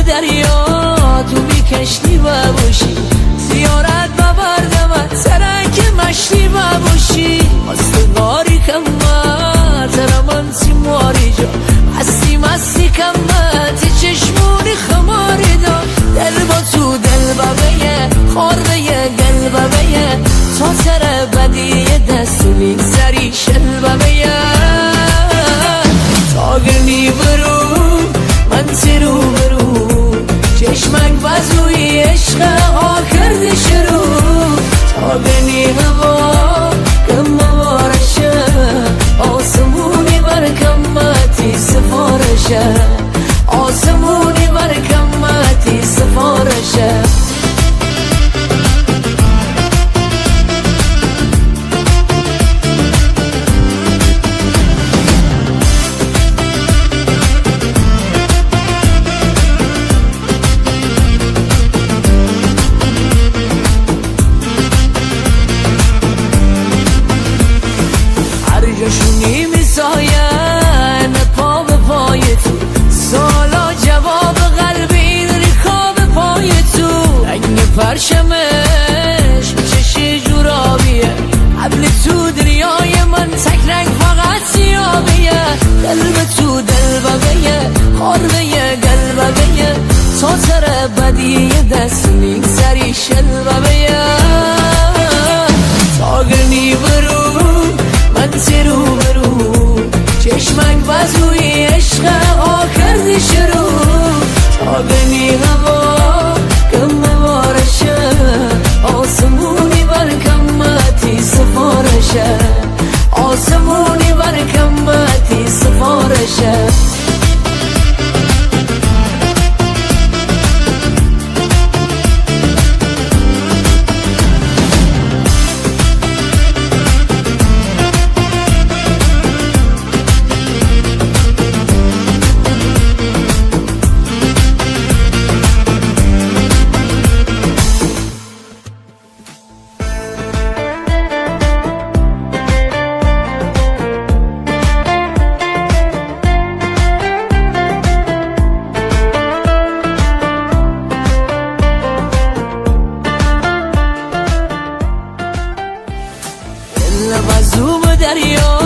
دریا تو بیکشتی و باشی زیارت ببردمت سرک مشتی و باشی مستگاری کمت ترمن سیماری جا هستی مستی کمت چشمونی خماری دا دل با تو دل ببیه خاربه گل ببیه تا سر بدی دست میگذری شل ببیه تا گرنی برو من سرو برو چشمک بزوی عشق ها کرده شروع تا گرنی هوا کم موارشه آسمونی بر کمتی سفارشه آسمونی بر کمتی سفارشه جاشونی میساین پا به پای تو سالا جواب قلبی ریخا به پای تو رنگ پرشمش چشی جورابیه قبل تو دنیای من تک رنگ فقط سیابیه دل به تو دل بگیه خاربه گل بگیه تا سر بدی دست میگذری شل بگیه تا گرنی برو من سرو برو چشمک بزوی عشق ها کردی شروع تا بینی هوا کم موارشه آسمونی بر کمتی سفارشه آسمونی بر کمتی سفارشه مظلوم دریا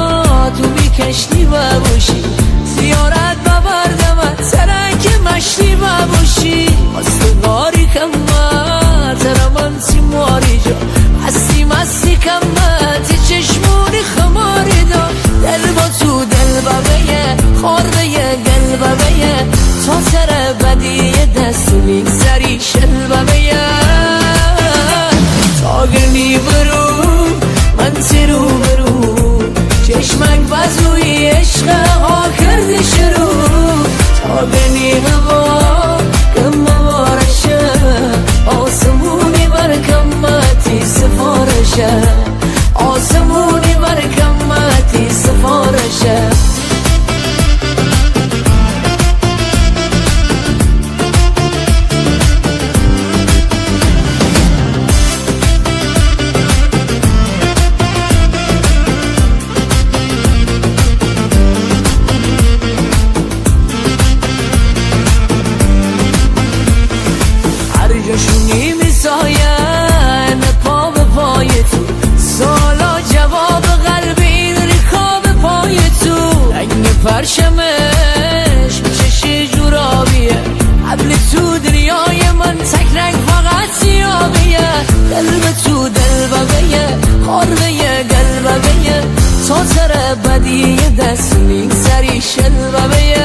تو بیکشتی و باشی زیارت ببردمت سرک مشتی و باشی مستگاری کمت ترمن سیماری جا هستی مستی کمت چشمونی خماری دا دل با تو دل ببیه خاربه گل ببیه تا سر بدی دست میگذری شل ببیه تا گرنی برو من سرو برو چشمک بزوی عشق ها کرده شروع تا بینی هوا کم موارشه آسمونی بر کمتی سفارشه آسمونی بر کمتی سفارشه جاشونی میساین پا به پای تو سالا جواب قلبی ریخا به پای تو رنگ پرشمش چشی جورابیه قبل تو دنیای من تک رنگ فقط سیابیه دل به تو دل بگیه خاربه گل بگیه تا سر بدی دست میگذری شل بگیه